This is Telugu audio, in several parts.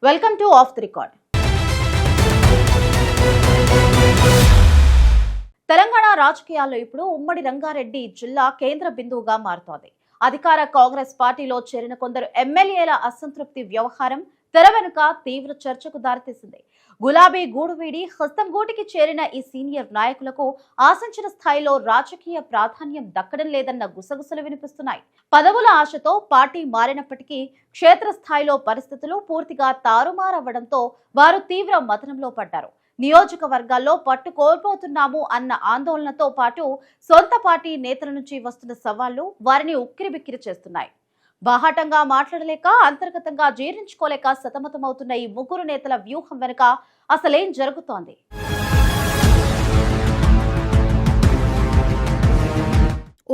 Welcome to of the record. Telangana రాజకీయాల్లో ఇప్పుడు ఉమ్మడి రంగారెడ్డి జిల్లా కేంద్ర బిందువుగా మారుతోంది. అధికార కాంగ్రెస్ పార్టీలో చేరిన కొందరు ఎమ్మెల్యేల అసంతృప్తి వ్యవహారం తెర వెనుక తీవ్ర చర్చకు దారితీసింది. గులాబీ గూడు వీడి హస్తం గూటికి చేరిన ఈ సీనియర్ నాయకులకు ఆశించిన స్థాయిలో రాజకీయ ప్రాధాన్యం దక్కడం లేదన్న గుసగుసలు వినిపిస్తున్నాయి. పదవుల ఆశతో పార్టీ మారినప్పటికీ క్షేత్రస్థాయిలో పరిస్థితులు పూర్తిగా తారుమారవ్వడంతో వారు తీవ్ర మథనంలో పడ్డారు. నియోజకవర్గాల్లో పట్టు కోల్పోతున్నాము అన్న ఆందోళనతో పాటు సొంత పార్టీ నేతల నుంచి వస్తున్న సవాళ్లు వారిని ఉక్కిరిబిక్కిరి చేస్తున్నాయి. బాహాటంగా మాట్లాడలేక అంతర్గతంగా జీర్ణించుకోలేక సతమతమవుతున్న ఈ ముగ్గురు నేతల వ్యూహం వెనుక అసలేం జరుగుతోంది?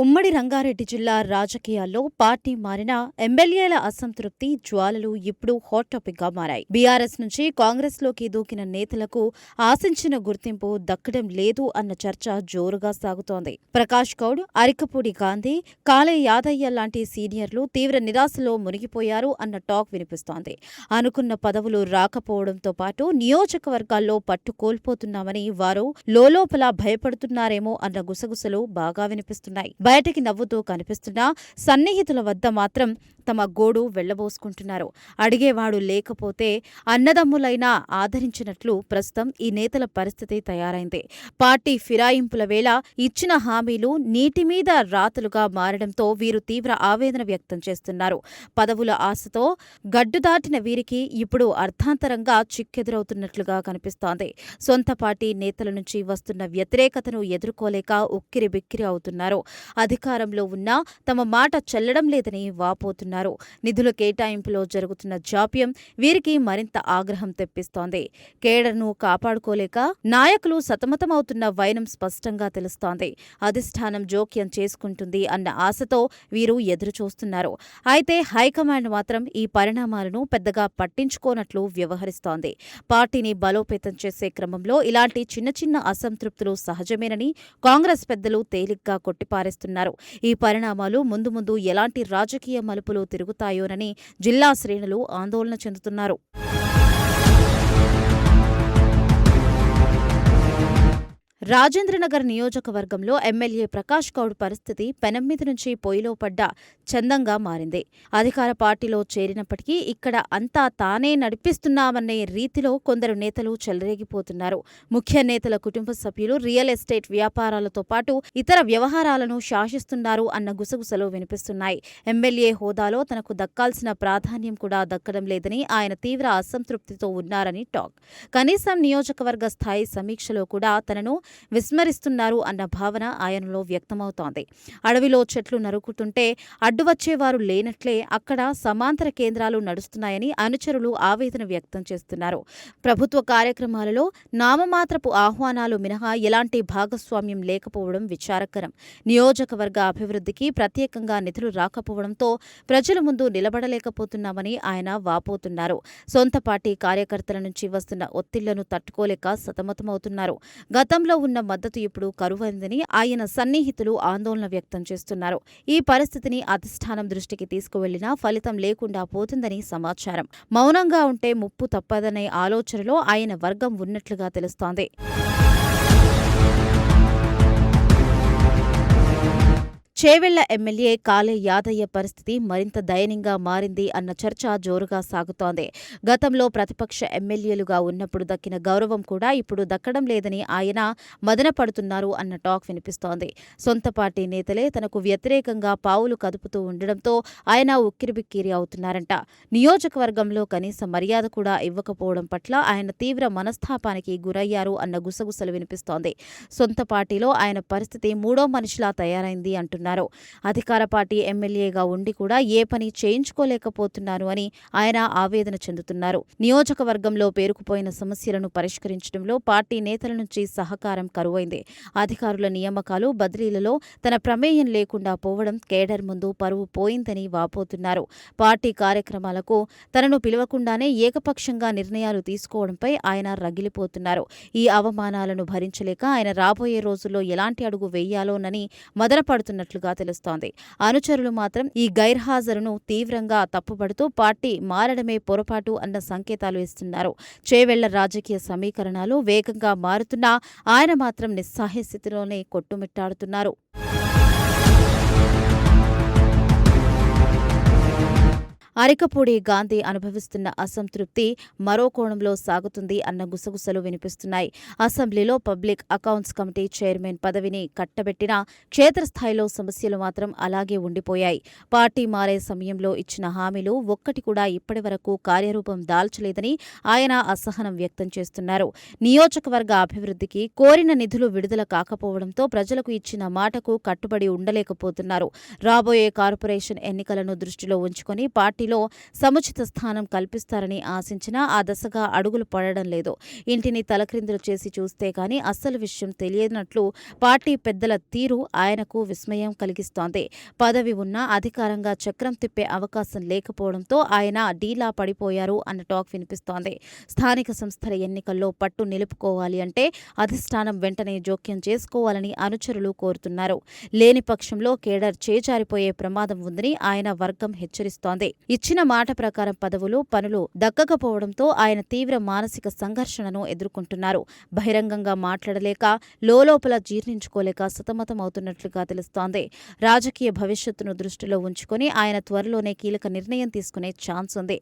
ఉమ్మడి రంగారెడ్డి జిల్లా రాజకీయాల్లో పార్టీ మారిన ఎమ్మెల్యేల అసంతృప్తి జ్వాలలు ఇప్పుడు హాట్ టాపిక్ గా మారాయి. బీఆర్ఎస్ నుంచి కాంగ్రెస్ లోకి దూకిన నేతలకు ఆశించిన గుర్తింపు దక్కడం లేదు అన్న చర్చ జోరుగా సాగుతోంది. ప్రకాష్ గౌడ్, అరికపూడి గాంధీ, కాళే యాదయ్య లాంటి సీనియర్లు తీవ్ర నిరాశలో మునిగిపోయారు అన్న టాక్ వినిపిస్తోంది. అనుకున్న పదవులు రాకపోవడంతో పాటు నియోజకవర్గాల్లో పట్టు కోల్పోతున్నామని వారు లోలోపల భయపడుతున్నారేమో అన్న గుసగుసలు బాగా వినిపిస్తున్నాయి. బయటికి నవ్వుతూ కనిపిస్తున్నా సన్నిహితుల వద్ద మాత్రం తమ గోడు వెళ్లబోసుకుంటున్నారు. అడిగేవాడు లేకపోతే అన్నదమ్ములైనా ఆదరించినట్లు ప్రస్తుతం ఈ నేతల పరిస్థితి తయారైంది. పార్టీ ఫిరాయింపుల వేళ ఇచ్చిన హామీలు నీటి మీద రాతలుగా మారడంతో వీరు తీవ్ర ఆవేదన వ్యక్తం చేస్తున్నారు. పదవుల ఆశతో గడ్డుదాటిన వీరికి ఇప్పుడు అర్థాంతరంగా చిక్కెదురవుతున్నట్లుగా కనిపిస్తోంది. సొంత పార్టీ నేతల నుంచి వస్తున్న వ్యతిరేకతను ఎదుర్కోలేక ఉక్కిరిబిక్కిరి అవుతున్నారు. అధికారంలో ఉన్నా తమ మాట చెల్లడం లేదని వాపోతున్నారు. నిధుల కేటాయింపులో జరుగుతున్న జాప్యం వీరికి మరింత ఆగ్రహం తెప్పిస్తోంది. కేడర్ను కాపాడుకోలేక నాయకులు సతమతమవుతున్న వైనం స్పష్టంగా తెలుస్తోంది. అధిష్టానం జోక్యం చేసుకుంటుంది అన్న ఆశతో వీరు ఎదురుచూస్తున్నారు. అయితే హైకమాండ్ మాత్రం ఈ పరిణామాలను పెద్దగా పట్టించుకోనట్లు వ్యవహరిస్తోంది. పార్టీని బలోపేతం చేసే క్రమంలో ఇలాంటి చిన్న చిన్న అసంతృప్తులు సహజమేనని కాంగ్రెస్ పెద్దలు తేలిగ్గా కొట్టిపారేస్తున్నారు. ఈ పరిణామాలు ముందు ముందు ఎలాంటి రాజకీయ మలుపులు తిరుగుతాయోనని జిల్లా శ్రేణులు ఆందోళన చెందుతున్నారు. రాజేంద్రనగర్ నియోజకవర్గంలో ఎమ్మెల్యే ప్రకాష్ గౌడ్ పరిస్థితి పెనం మీద నుంచి పొయ్యిలో పడ్డ చందంగా మారింది. అధికార పార్టీలో చేరినప్పటికీ ఇక్కడ అంతా తానే నడిపిస్తున్నామనే రీతిలో కొందరు నేతలు చెలరేగిపోతున్నారు. ముఖ్య నేతల కుటుంబ సభ్యులు రియల్ ఎస్టేట్ వ్యాపారాలతో పాటు ఇతర వ్యవహారాలను శాసిస్తున్నారు అన్న గుసగుసలు వినిపిస్తున్నాయి. ఎమ్మెల్యే హోదాలో తనకు దక్కాల్సిన ప్రాధాన్యం కూడా దక్కడం లేదని ఆయన తీవ్ర అసంతృప్తితో ఉన్నారని టాక్. కనీసం నియోజకవర్గ స్థాయి సమీక్షలో కూడా తనను విస్మరిస్తున్నారు అన్న భావన ఆయనలో వ్యక్తమవుతోంది. అడవిలో చెట్లు నరుకుతుంటే అడ్డువచ్చేవారు లేనట్లే అక్కడ సమాంతర కేంద్రాలు నడుస్తున్నాయని అనుచరులు ఆవేదన వ్యక్తం చేస్తున్నారు. ప్రభుత్వ కార్యక్రమాలలో నామమాత్రపు ఆహ్వానాలు మినహా ఎలాంటి భాగస్వామ్యం లేకపోవడం విచారకరం. నియోజకవర్గ అభివృద్ధికి ప్రత్యేకంగా నిధులు రాకపోవడంతో ప్రజల ముందు నిలబడలేకపోతున్నామని ఆయన వాపోతున్నారు. సొంత పార్టీ కార్యకర్తల నుంచి వస్తున్న ఒత్తిళ్లను తట్టుకోలేక సతమతమవుతున్నారు. గతంలో ఉన్న మద్దతు ఇప్పుడు కరువైందని ఆయన సన్నిహితులు ఆందోళన వ్యక్తం చేస్తున్నారు. ఈ పరిస్థితిని అధిష్టానం దృష్టికి తీసుకువెళ్లినా ఫలితం లేకుండా పోతుందని సమాచారం. మౌనంగా ఉంటే ముప్పు తప్పదనే ఆలోచనలో ఆయన వర్గం ఉన్నట్లుగా తెలుస్తోంది. చేవెళ్ల ఎమ్మెల్యే కాళే యాదయ్య పరిస్థితి మరింత దయనీయంగా మారింది అన్న చర్చ జోరుగా సాగుతోంది. గతంలో ప్రతిపక్ష ఎమ్మెల్యేలుగా ఉన్నప్పుడు దక్కిన గౌరవం కూడా ఇప్పుడు దక్కడం లేదని ఆయన మదనపడుతున్నారు అన్న టాక్ వినిపిస్తోంది. సొంత పార్టీ నేతలే తనకు వ్యతిరేకంగా పావులు కదుపుతూ ఉండడంతో ఆయన ఉక్కిరిబిక్కిరి అవుతున్నారంట. నియోజకవర్గంలో కనీస మర్యాద కూడా ఇవ్వకపోవడం పట్ల ఆయన తీవ్ర మనస్తాపానికి గురయ్యారు అన్న గుసగుసలు వినిపిస్తోంది. సొంత పార్టీలో ఆయన పరిస్థితి మూడో మనిషిలా తయారైంది అంటున్నారు. అధికార పార్టీ ఎమ్మెల్యేగా ఉండి కూడా ఏ పని చేయించుకోలేకపోతున్నారు అని ఆయన ఆవేదన చెందుతున్నారు. నియోజకవర్గంలో పేరుకుపోయిన సమస్యలను పరిష్కరించడంలో పార్టీ నేతల నుంచి సహకారం కరువైంది. అధికారుల నియామకాలు, బదిలీలలో తన ప్రమేయం లేకుండా పోవడం కేడర్ ముందు పరువు పోయిందని వాపోతున్నారు. పార్టీ కార్యక్రమాలకు తనను పిలవకుండానే ఏకపక్షంగా నిర్ణయాలు తీసుకోవడంపై ఆయన రగిలిపోతున్నారు. ఈ అవమానాలను భరించలేక ఆయన రాబోయే రోజుల్లో ఎలాంటి అడుగు వేయాలోనని మదనపడుతున్నట్లు చేస్తున్నట్లుగా తెలుస్తోంది. అనుచరులు మాత్రం ఈ గైర్హాజరును తీవ్రంగా తప్పుపడుతూ పార్టీ మారడమే పొరపాటు అన్న సంకేతాలు ఇస్తున్నారు. చేవెళ్ల రాజకీయ సమీకరణాలు వేగంగా మారుతున్నా ఆయన మాత్రం నిస్సహాయ స్థితిలోనే కొట్టుమిట్టాడుతున్నారు. అరికపూడి గాంధీ అనుభవిస్తున్న అసంతృప్తి మరో కోణంలో సాగుతుంది అన్న గుసగుసలు వినిపిస్తున్నాయి. అసెంబ్లీలో పబ్లిక్ అకౌంట్స్ కమిటీ చైర్మన్ పదవిని కట్టబెట్టినా క్షేత్రస్థాయిలో సమస్యలు మాత్రం అలాగే ఉండిపోయాయి. పార్టీ మారే సమయంలో ఇచ్చిన హామీలు ఒక్కటి కూడా ఇప్పటివరకు కార్యరూపం దాల్చలేదని ఆయన అసహనం వ్యక్తం చేస్తున్నారు. నియోజకవర్గ అభివృద్ధికి కోరిన నిధులు విడుదల కాకపోవడంతో ప్రజలకు ఇచ్చిన మాటకు కట్టుబడి ఉండలేకపోతున్నారు. రాబోయే కార్పొరేషన్ ఎన్నికలను దృష్టిలో ఉంచుకొని పార్టీలో సముచిత స్థానం కల్పిస్తారని ఆశించినా ఆ దశగా అడుగులు పడడం లేదు. ఇంటిని తలక్రిందులు చేసి చూస్తే కానీ అస్సలు విషయం తెలియనట్లు పార్టీ పెద్దల తీరు ఆయనకు విస్మయం కలిగిస్తోంది. పదవి ఉన్నా అధికారంగా చక్రం తిప్పే అవకాశం లేకపోవడంతో ఆయన డీలా పడిపోయారు అన్న టాక్ వినిపిస్తోంది. స్థానిక సంస్థల ఎన్నికల్లో పట్టు నిలుపుకోవాలి అంటే అధిష్టానం వెంటనే జోక్యం చేసుకోవాలని అనుచరులు కోరుతున్నారు. లేని పక్షంలో కేడర్ చేజారిపోయే ప్రమాదం ఉందని ఆయన వర్గం హెచ్చరిస్తోంది. ఇచ్చిన మాట ప్రకారం పదవులు, పనులు దక్కకపోవడంతో ఆయన తీవ్ర మానసిక సంఘర్షణను ఎదుర్కొంటున్నారు. బహిరంగంగా మాట్లాడలేక, లోలోపల జీర్ణించుకోలేక సతమతమవుతున్నట్లుగా తెలుస్తోంది. రాజకీయ భవిష్యత్తును దృష్టిలో ఉంచుకొని ఆయన త్వరలోనే కీలక నిర్ణయం తీసుకునే ఛాన్స్ ఉంది.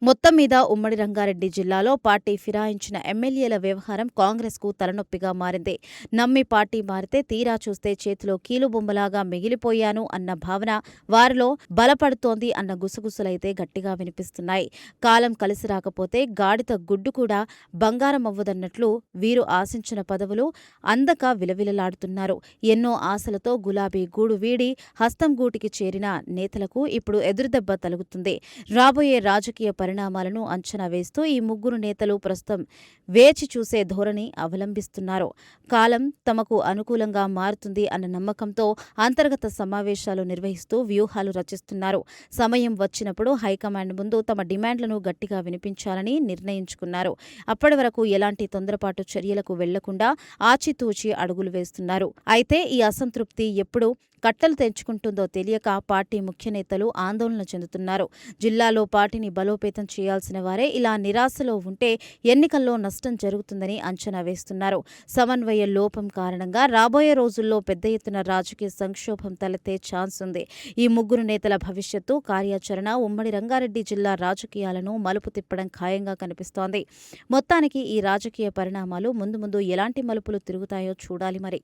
మొత్తం మీద ఉమ్మడి రంగారెడ్డి జిల్లాలో పార్టీ ఫిరాయించిన ఎమ్మెల్యేల వ్యవహారం కాంగ్రెస్కు తలనొప్పిగా మారింది. నమ్మి పార్టీ మారితే తీరా చూస్తే చేతిలో కీలుబొమ్మలాగా మిగిలిపోయాను అన్న భావన వారిలో బలపడుతోంది అన్న గుసగుసలైతే గట్టిగా వినిపిస్తున్నాయి. కాలం కలిసి రాకపోతే గాడిద గుడ్డు కూడా బంగారమవ్వదన్నట్లు వీరు ఆశించిన పదవులు అందక విలవిలలాడుతున్నారు. ఎన్నో ఆశలతో గులాబీ గూడు వీడి హస్తం గూటికి చేరిన నేతలకు ఇప్పుడు ఎదురుదెబ్బ తలుగుతుంది. రాబోయే రాజకీయ పరిణామాలను అంచనా వేస్తూ ఈ ముగ్గురు నేతలు ప్రస్తుతం వేచి చూసే ధోరణి అవలంబిస్తున్నారు. కాలం తమకు అనుకూలంగా మారుతుంది అన్న నమ్మకంతో అంతర్గత సమావేశాలు నిర్వహిస్తూ వ్యూహాలు రచిస్తున్నారు. సమయం వచ్చినప్పుడు హైకమాండ్ ముందు తమ డిమాండ్లను గట్టిగా వినిపించాలని నిర్ణయించుకున్నారు. అప్పటి వరకు ఎలాంటి తొందరపాటు చర్యలకు వెళ్లకుండా ఆచితూచి అడుగులు వేస్తున్నారు. అయితే ఈ అసంతృప్తి ఎప్పుడు కట్టలు తెంచుకుంటుందో తెలియక పార్టీ ముఖ్య నేతలు ఆందోళన చెందుతున్నారు. జిల్లాలో పార్టీని బలోపేతం చేయాల్సిన వారే ఇలా నిరాశలో ఉంటే ఎన్నికల్లో నష్టం జరుగుతుందని అంచనా వేస్తున్నారు. సమన్వయ లోపం కారణంగా రాబోయే రోజుల్లో పెద్ద ఎత్తున రాజకీయ సంక్షోభం తలెత్తే ఛాన్స్ ఉంది. ఈ ముగ్గురు నేతల భవిష్యత్తు, కార్యాచరణ ఉమ్మడి రంగారెడ్డి జిల్లా రాజకీయాలను మలుపు తిప్పడం ఖాయంగా కనిపిస్తోంది. మొత్తానికి ఈ రాజకీయ పరిణామాలు ముందు ముందు ఎలాంటి మలుపులు తిరుగుతాయో చూడాలి మరి.